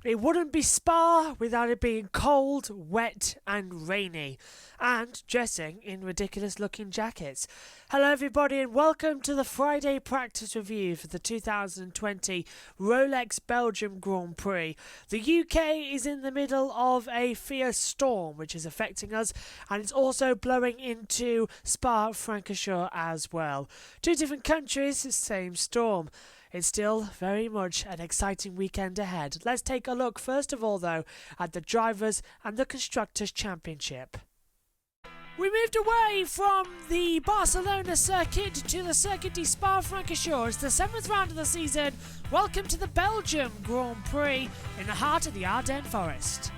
It wouldn't be Spa without it being cold, wet and rainy, and dressing in ridiculous looking jackets. Hello everybody and welcome to the Friday practice review for the 2020 Rolex Belgium Grand Prix. The UK is in the middle of a fierce storm which is affecting us, and it's also blowing into Spa-Francorchamps as well. Two different countries, same storm. It's still very much an exciting weekend ahead. Let's take a look first of all though at the Drivers' and the Constructors' Championship. We moved away from the Barcelona circuit to the Circuit de Spa-Francorchamps. It's the 7th round of the season. Welcome to the Belgium Grand Prix in the heart of the Ardennes Forest.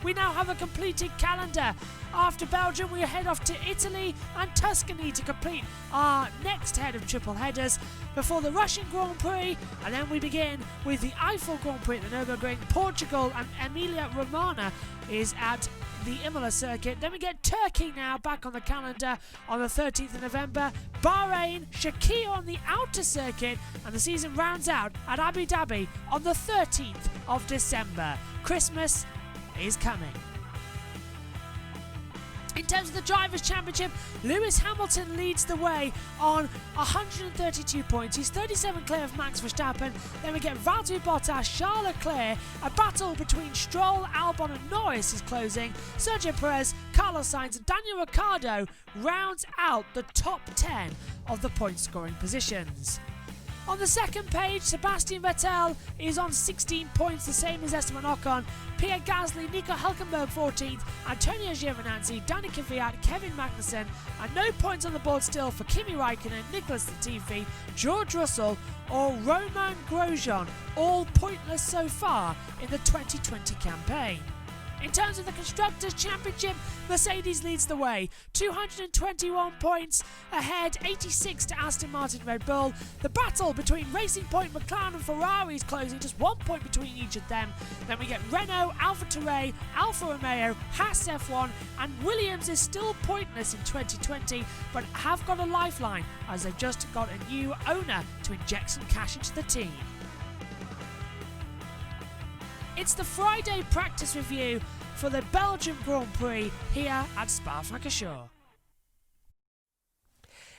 We now have a completed calendar. After Belgium, we head off to Italy and Tuscany to complete our next head of triple headers before the Russian Grand Prix, and then we begin with the Eiffel Grand Prix at the Nürburgring. Portugal and Emilia Romagna is at the Imola circuit. Then we get Turkey now back on the calendar on the 13th of November. Bahrain, Shakir on the outer circuit, and the season rounds out at Abu Dhabi on the 13th of December. Christmas is coming. In terms of the Drivers' Championship, Lewis Hamilton leads the way on 132 points. He's 37 clear of Max Verstappen. Then we get Valtteri Bottas, Charles Leclerc. A battle between Stroll, Albon and Norris is closing. Sergio Perez, Carlos Sainz and Daniel Ricciardo rounds out the top 10 of the point-scoring positions. On the second page, Sebastian Vettel is on 16 points, the same as Esteban Ocon. Pierre Gasly, Nico Hülkenberg 14th, Antonio Giovinazzi, Danica Kvyat, Kevin Magnussen, and no points on the board still for Kimi Raikkonen, Nicholas Latifi, George Russell or Romain Grosjean, all pointless so far in the 2020 campaign. In terms of the Constructors' Championship, Mercedes leads the way, 221 points ahead, 86 to Aston Martin Red Bull. The battle between Racing Point, McLaren and Ferrari is closing, just 1 point between each of them. Then we get Renault, AlphaTauri, Alfa Romeo, Haas F1 and Williams is still pointless in 2020 but have got a lifeline as they've just got a new owner to inject some cash into the team. It's the Friday practice review for the Belgium Grand Prix here at Spa-Francorchamps.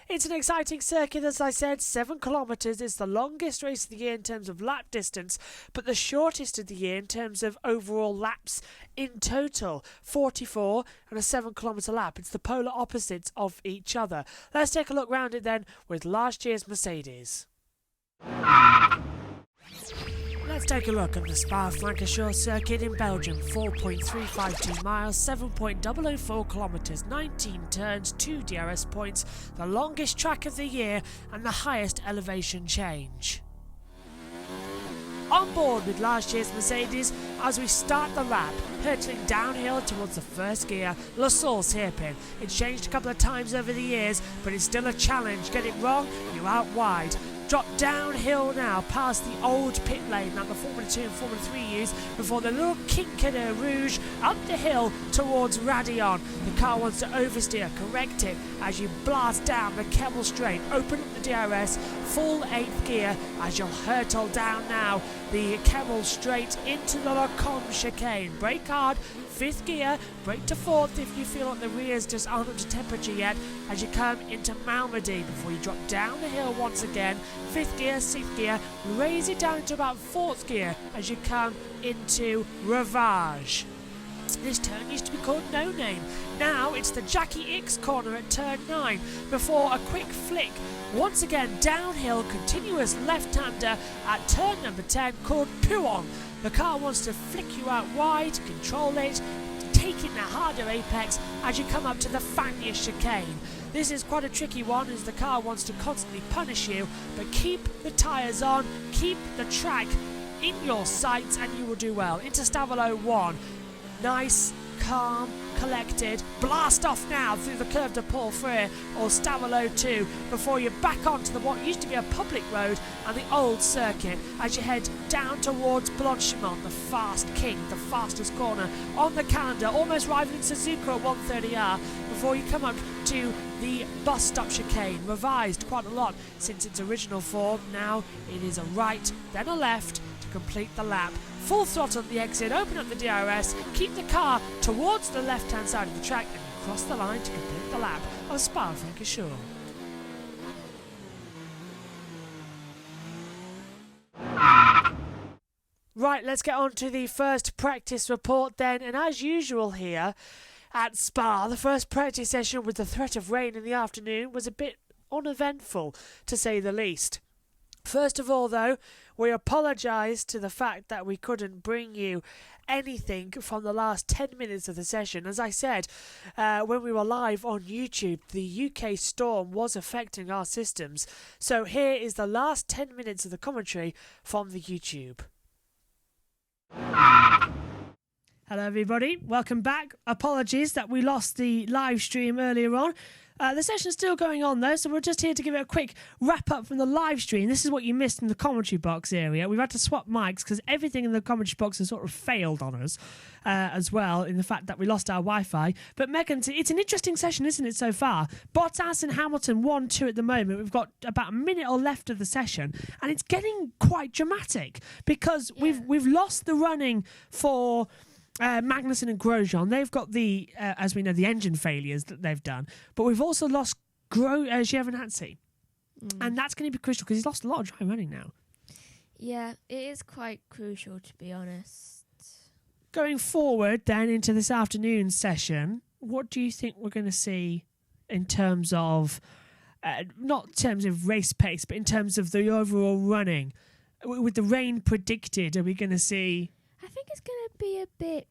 It's an exciting circuit, as I said, 7 kilometres. It's the longest race of the year in terms of lap distance, but the shortest of the year in terms of overall laps in total. 44 and a 7 kilometre lap. It's the polar opposites of each other. Let's take a look round it then with last year's Mercedes. Let's take a look at the Spa-Francorchamps circuit in Belgium. 4.352 miles, 7.004 kilometres, 19 turns, 2 DRS points, the longest track of the year and the highest elevation change. On board with last year's Mercedes as we start the lap, hurtling downhill towards the first gear, Le Source hairpin. It's changed a couple of times over the years, but it's still a challenge. Get it wrong, you're out wide. Drop downhill now past the old pit lane that the Formula 2 and Formula 3 use before the little Quinquenneur Rouge up the hill towards Raidillon. The car wants to oversteer, correct it as you blast down the Kemmel Straight, open up the DRS, full 8th gear as you'll hurtle down now the Kemmel Straight into the Lacombe chicane. Brake hard, 5th gear, brake to 4th if you feel like the rears just aren't up to temperature yet as you come into Malmedy before you drop down the hill once again. 5th gear, 6th gear, raise it down to about 4th gear as you come into Ravage. This turn used to be called No Name. Now it's the Jackie X corner at turn 9 before a quick flick. Once again downhill, continuous left-hander at turn number 10 called Puon. The car wants to flick you out wide, control it, taking the harder apex as you come up to the Fagnes chicane. This is quite a tricky one as the car wants to constantly punish you, but keep the tyres on, keep the track in your sights and you will do well. Into Stavelot 1. Nice, calm, collected. Blast off now through the curve to Paul Freire or Stavelot 2 before you back onto the what used to be a public road and the old circuit as you head down towards Blanchimont, the fast king, the fastest corner on the calendar, almost rivaling Suzuka at 130R before you come up to the bus stop chicane, revised quite a lot since its original form. Now it is a right, then a left to complete the lap. Full throttle at the exit, open up the DRS, keep the car towards the left-hand side of the track, and you cross the line to complete the lap of Spa-Francorchamps. Right, let's get on to the first practice report then, and as usual here at Spa, the first practice session with the threat of rain in the afternoon was a bit uneventful, to say the least. First of all, though, we apologise to the fact that we couldn't bring you anything from the last 10 minutes of the session. As I said, when we were live on YouTube, the UK storm was affecting our systems. So here is the last 10 minutes of the commentary from the YouTube. Hello everybody, welcome back. Apologies that we lost the live stream earlier on. The session's still going on though, so we're just here to give it a quick wrap up from the live stream. This is what you missed in the commentary box area. We've had to swap mics because everything in the commentary box has sort of failed on us as well, in the fact that we lost our Wi-Fi. But Megan, it's an interesting session, isn't it, so far? Bottas and Hamilton 1-2 at the moment. We've got about a minute or left of the session, and it's getting quite dramatic because we've lost the running for Magnussen and Grosjean. They've got the, as we know, the engine failures that they've done. But we've also lost Giovinazzi. And that's going to be crucial because he's lost a lot of dry running now. Yeah, it is quite crucial, to be honest. Going forward then into this afternoon session, what do you think we're going to see in terms of, not in terms of race pace, but in terms of the overall running? With the rain predicted, are we going to see... I think it's going to be a bit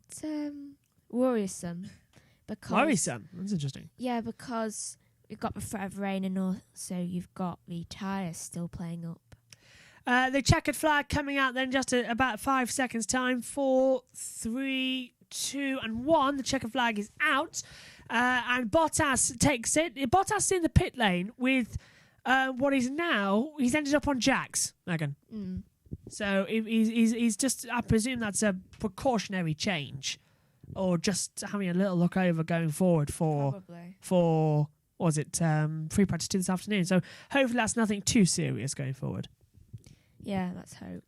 worrisome. Worrisome? That's interesting. Yeah, because you've got the threat of rain and also you've got the tyres still playing up. The checkered flag coming out then just about 5 seconds time. 4, 3, 2 and 1. The checkered flag is out. And Bottas takes it. Bottas in the pit lane with what is now... He's ended up on Jax, Megan. So he's just, I presume that's a precautionary change, or just having a little look over going forward for what was it, free practice 2 this afternoon. So hopefully that's nothing too serious going forward. Yeah, let's hope.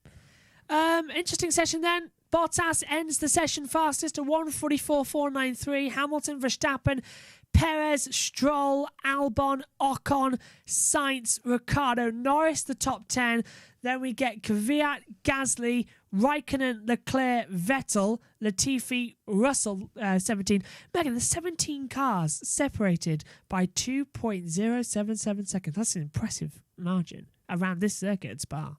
Interesting session then. Bottas ends the session fastest at 1:44.493. Hamilton, Verstappen, Perez, Stroll, Albon, Ocon, Sainz, Ricciardo, Norris, the top 10. Then we get Kvyat, Gasly, Raikkonen, Leclerc, Vettel, Latifi, Russell, 17. Megan, there's 17 cars separated by 2.077 seconds. That's an impressive margin around this circuit at Spa.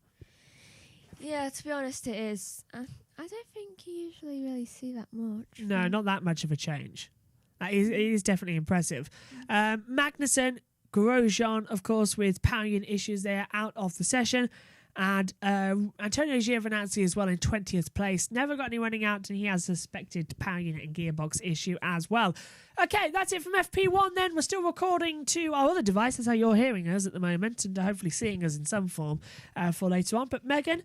Yeah, to be honest, it is. I don't think you usually really see that much. No, not that much of a change. It is definitely impressive. Magnussen, Grosjean, of course, with power unit issues there, out of the session. And Antonio Giovinazzi as well in 20th place. Never got any running out, and he has a suspected power unit and gearbox issue as well. Okay, that's it from FP1 then. We're still recording to our other device. That's how you're hearing us at the moment, and hopefully seeing us in some form for later on. But Megan,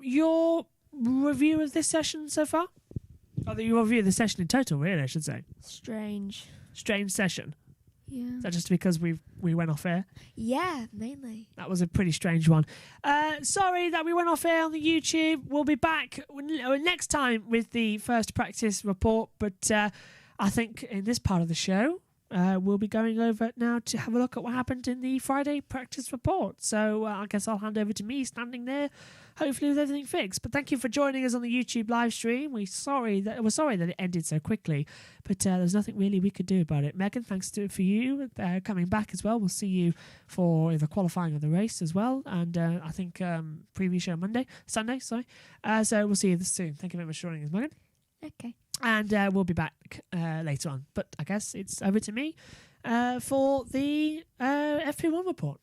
your review of this session so far? Or your review of the session in total, really, I should say. Strange Session. Yeah. Is that just because we went off air? Yeah, mainly. That was a pretty strange one. Sorry that we went off air on the YouTube. We'll be back next time with the first practice report. But I think in this part of the show, we'll be going over now to have a look at what happened in the Friday practice report. So I guess I'll hand over to me standing there, hopefully with everything fixed. But thank you for joining us on the YouTube live stream. We're sorry that it ended so quickly, but there's nothing really we could do about it. Megan, thanks for you coming back as well. We'll see you for the qualifying of the race as well, and I think preview show Sunday. So we'll see you soon. Thank you very much for joining us, Megan. Okay. And we'll be back later on. But I guess it's over to me for the FP1 report.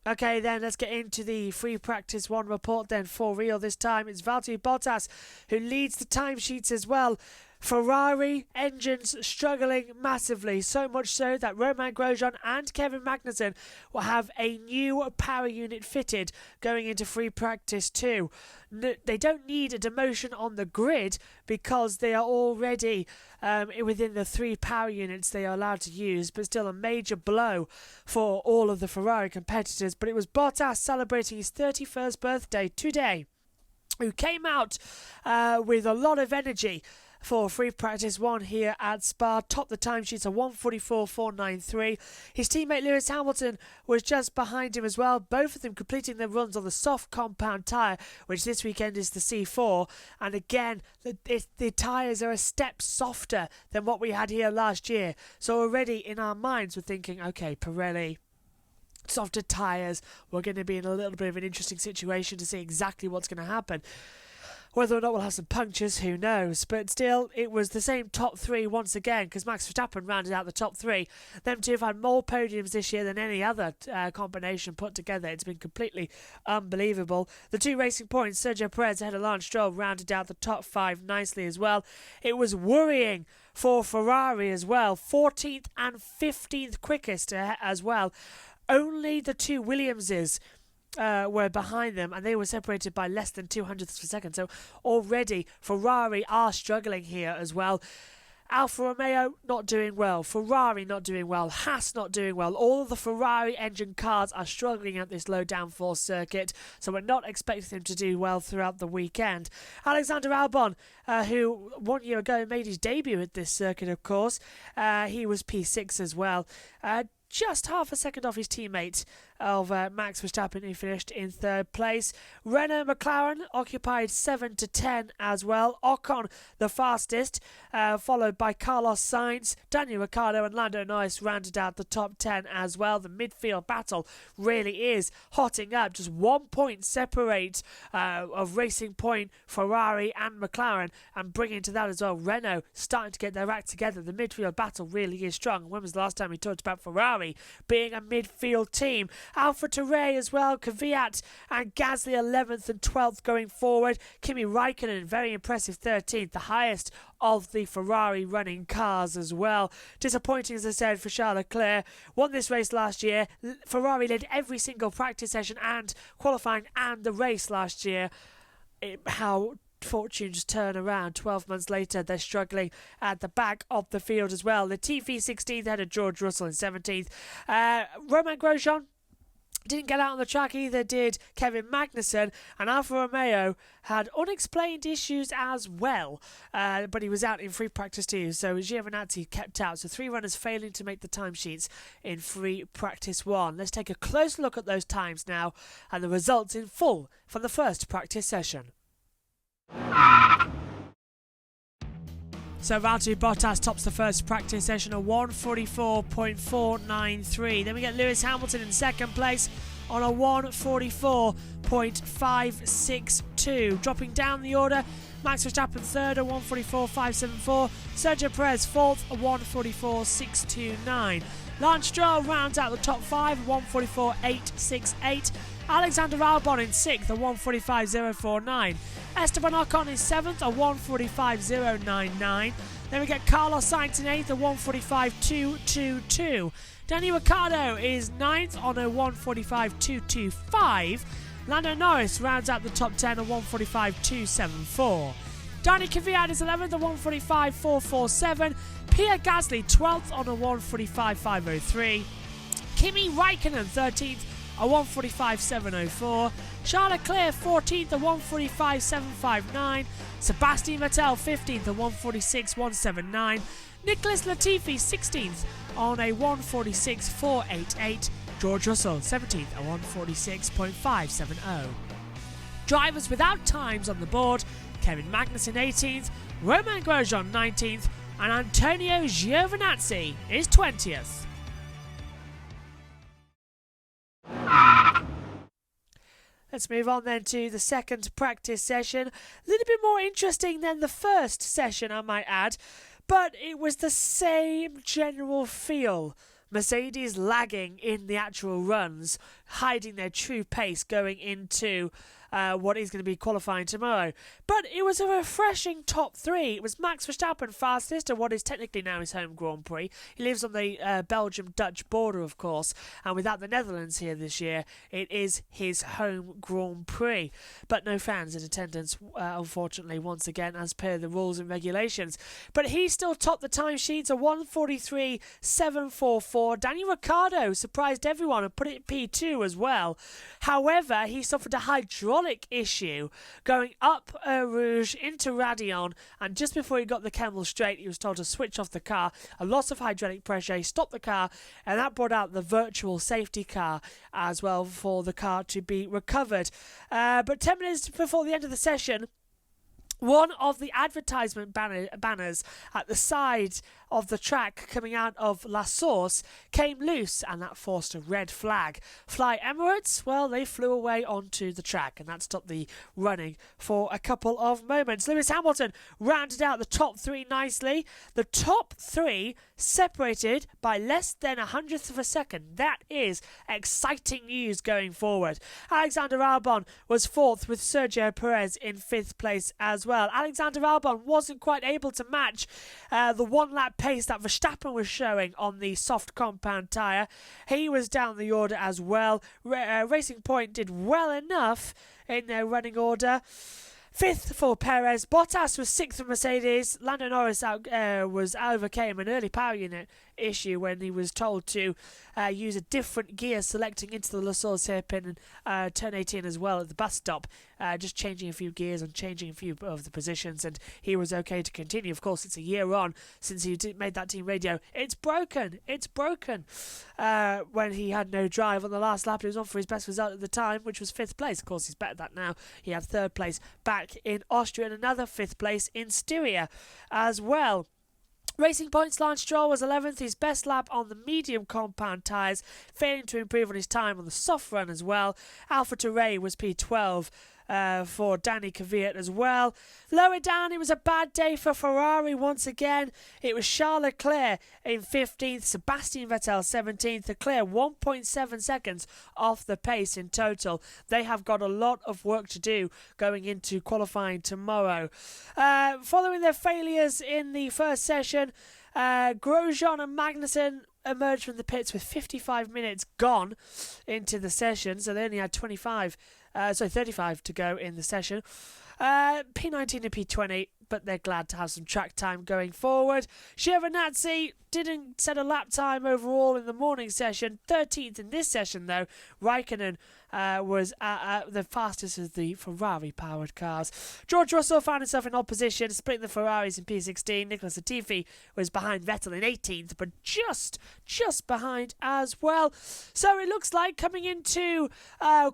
Okay, then let's get into the free practice 1 report then for real this time. It's Valtteri Bottas who leads the timesheets as well. Ferrari engines struggling massively, so much so that Romain Grosjean and Kevin Magnussen will have a new power unit fitted going into free practice 2. They don't need a demotion on the grid because they are already within the 3 power units they are allowed to use, but still a major blow for all of the Ferrari competitors. But it was Bottas celebrating his 31st birthday today, who came out with a lot of energy for free practice 1 here at Spa. Topped the timesheets of 1:44.493. His teammate Lewis Hamilton was just behind him as well, both of them completing their runs on the soft compound tyre, which this weekend is the C4. And again, the tyres are a step softer than what we had here last year. So already in our minds we're thinking, okay, Pirelli, softer tyres, we're going to be in a little bit of an interesting situation to see exactly what's going to happen. Whether or not we'll have some punctures, who knows? But still, it was the same top 3 once again, because Max Verstappen rounded out the top 3. Them two have had more podiums this year than any other combination put together. It's been completely unbelievable. The 2 racing points, Sergio Perez ahead of Lance Stroll, rounded out the top 5 nicely as well. It was worrying for Ferrari as well. 14th and 15th quickest as well. Only the 2 Williamses were behind them, and they were separated by less than 200ths of a second. So already Ferrari are struggling here as well. Alfa Romeo not doing well, Ferrari not doing well, Haas not doing well. All of the Ferrari engine cars are struggling at this low downforce circuit, so we're not expecting them to do well throughout the weekend. Alexander Albon, who 1 year ago made his debut at this circuit, of course, he was P6 as well. Just half a second off his teammate of Max Verstappen, who finished in 3rd place. Renault McLaren occupied 7 to 10 as well. Ocon the fastest, followed by Carlos Sainz. Daniel Ricciardo and Lando Norris rounded out the top 10 as well. The midfield battle really is hotting up. Just 1 point separate of Racing Point, Ferrari and McLaren, and bringing to that as well Renault starting to get their act together. The midfield battle really is strong. When was the last time we talked about Ferrari being a midfield team? AlphaTauri as well, Kvyat and Gasly 11th and 12th going forward. Kimi Raikkonen, very impressive 13th, the highest of the Ferrari running cars as well. Disappointing, as I said, for Charles Leclerc. Won this race last year. Ferrari led every single practice session and qualifying and the race last year. How fortunes turn around. 12 months later, they're struggling at the back of the field as well. Latifi 16th, ahead of George Russell in 17th. Romain Grosjean didn't get out on the track, either did Kevin Magnussen, and Alfa Romeo had unexplained issues as well, but he was out in free practice too, so Giovinazzi kept out. So 3 runners failing to make the timesheets in free practice 1. Let's take a close look at those times now and the results in full from the first practice session. So Valtteri Bottas tops the first practice session at 1:44.493. Then we get Lewis Hamilton in 2nd place on a 1:44.562. Dropping down the order, Max Verstappen 3rd at 1:44.574. Sergio Perez 4th at 1:44.629. Lance Stroll rounds out the top 5 at 1:44.868. Alexander Albon in 6th at 1:45.049. Esteban Ocon is 7th at 1:45.099. Then we get Carlos Sainz in 8th at 1:45.222. Daniel Ricciardo is 9th on a 1:45.225. Lando Norris rounds out the top 10 at 1:45.274. Dani Kvyat is 11th at 1:45.447. Pierre Gasly 12th on a 1:45.503. Kimi Raikkonen 13th at 1:45.704. Charles Leclerc 14th at 1:45.759. Sebastian Vettel 15th at 1:46.179. Nicholas Latifi 16th on a 1:46.488. George Russell 17th at 1:46.570. Drivers without times on the board: Kevin Magnussen 18th, Romain Grosjean 19th, and Antonio Giovinazzi is 20th. Let's move on then to the second practice session. A little bit more interesting than the first session, I might add, but it was the same general feel. Mercedes lagging in the actual runs, hiding their true pace going into what is going to be qualifying tomorrow. But it was a refreshing top three. It was Max Verstappen fastest at what is technically now his home Grand Prix. He lives on the Belgium-Dutch border, of course, and without the Netherlands here this year, it is his home Grand Prix. But no fans in attendance, unfortunately, once again, as per the rules and regulations. But he still topped the timesheets at 1:43.744. Daniel Ricciardo surprised everyone and put it P2 as well. However, he suffered a hydraulic issue going up Rouge into Radion, and just before he got the Kemmel straight, he was told to switch off the car. A loss of hydraulic pressure, he stopped the car, and that brought out the virtual safety car as well for the car to be recovered. But 10 minutes before the end of the session, one of the advertisement banners at the side of the track coming out of La Source came loose, and that forced a red flag. Fly Emirates, well, they flew away onto the track, and that stopped the running for a couple of moments. Lewis Hamilton rounded out the top three nicely. The top three separated by less than 100th of a second. That is exciting news going forward. Alexander Albon was fourth, with Sergio Perez in fifth place as well. Alexander Albon wasn't quite able to match the one-lap pace that Verstappen was showing on the soft compound tyre. He was down the order as well. Racing Point did well enough in their running order. Fifth for Perez. Bottas was sixth for Mercedes. Lando Norris overcame an early power unit issue when he was told to use a different gear selecting into the La Source hairpin and turn 18 as well at the bus stop, just changing a few gears and changing a few of the positions, and he was okay to continue. Of course, it's a year on since he made that team radio. It's broken when he had no drive on the last lap. He was on for his best result at the time, which was fifth place. Of course, he's better than that now. He had third place back in Austria and another fifth place in Styria as well. Racing Point's Lance Stroll was 11th, his best lap on the medium compound tyres, failing to improve on his time on the soft run as well. AlphaTauri was P12 for Danny Kvyat as well. Lower down, it was a bad day for Ferrari once again. It was Charles Leclerc in 15th, Sebastian Vettel 17th. Leclerc 1.7 seconds off the pace in total. They have got a lot of work to do going into qualifying tomorrow. Following their failures in the first session, Grosjean and Magnussen emerged from the pits with 55 minutes gone into the session, so they only had 35 to go in the session. P19 and P20, but they're glad to have some track time going forward. Giovinazzi didn't set a lap time overall in the morning session. 13th in this session, though. Raikkonen was the fastest of the Ferrari-powered cars. George Russell found himself in opposition, splitting the Ferraris in P16. Nicholas Latifi was behind Vettel in 18th, but just behind as well. So it looks like coming into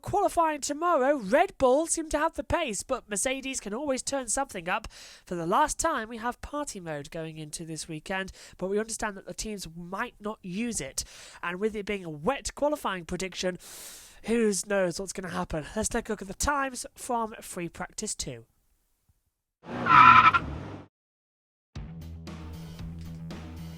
qualifying tomorrow, Red Bull seem to have the pace, but Mercedes can always turn something up. For the last time, we have party mode going into this weekend, but we understand that the teams might not use it. And with it being a wet qualifying prediction, who knows what's going to happen? Let's take a look at the times from Free Practice 2.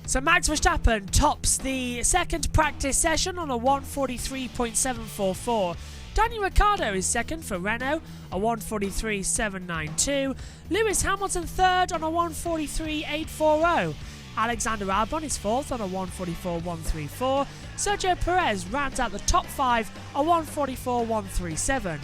So Max Verstappen tops the second practice session on a 1:43.744. Daniel Ricciardo is second for Renault, a 1:43.792. Lewis Hamilton third on a 1:43.840. Alexander Albon is fourth on a 1:44.134. Sergio Perez rounds out the top five, a 1:44.137.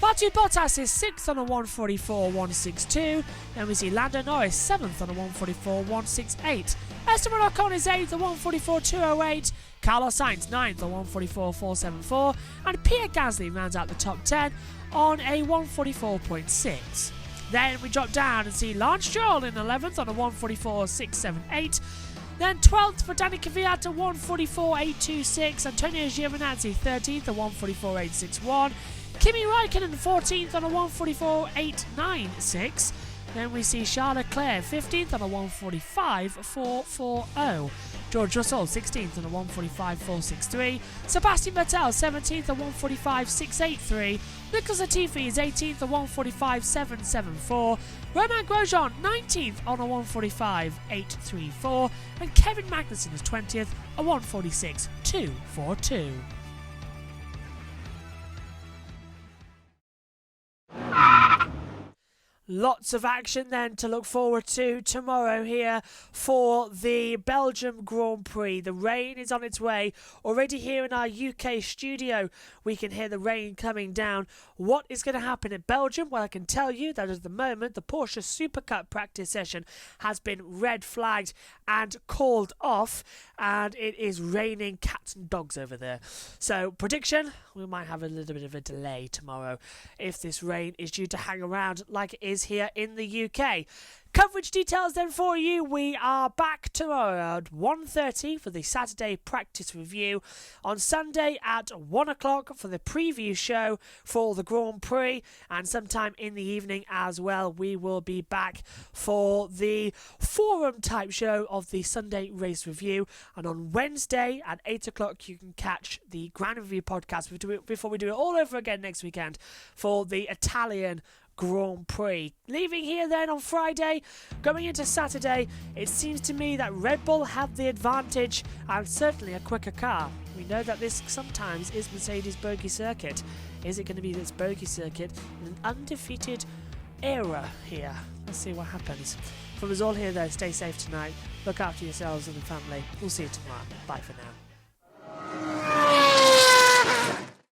Valtteri Bottas is sixth on a 1:44.162. Then we see Lando Norris seventh on a 1:44.168. Esteban Ocon is eighth, a 1:44.208. Carlos Sainz ninth, a 1:44.474. And Pierre Gasly rounds out the top 10 on a 1:44.6. Then we drop down and see Lance Stroll in 11th on a 1:44.678. Then 12th for Danny Kvyat, a 1:44.826. Antonio Giovinazzi 13th, a 1:44.861. Kimi Raikkonen 14th on a 1:44.896. Then we see Charles Leclerc 15th on a 1:45.440. George Russell 16th on a 1:45.463. Sebastian Vettel 17th on 1:45.683. Nicholas Latifi is 18th on 1:45.774. Romain Grosjean 19th on a 1:45.834. And Kevin Magnussen is 20th, a 1:46.242. Lots of action then to look forward to tomorrow here for the Belgium Grand Prix. The rain is on its way. Already here in our UK studio, we can hear the rain coming down. What is going to happen in Belgium? Well, I can tell you that at the moment, the Porsche Super Cup practice session has been red flagged and called off, and it is raining cats and dogs over there. So, prediction, we might have a little bit of a delay tomorrow if this rain is due to hang around like it is here in the UK. Coverage details then for you. We are back tomorrow at 1:30 for the Saturday practice review. On Sunday at 1 o'clock for the preview show for the Grand Prix. And sometime in the evening as well, we will be back for the forum type show of the Sunday race review. And on Wednesday at 8 o'clock, you can catch the Grand Review podcast before we do it all over again next weekend for the Italian Grand Prix. Leaving here then on Friday, going into Saturday, it seems to me that Red Bull have the advantage and certainly a quicker car. We know that this sometimes is Mercedes' bogey circuit. Is it going to be this bogey circuit in an undefeated era here? Let's see what happens. From us all here though, stay safe tonight, look after yourselves and the family. We'll see you tomorrow. Bye for now.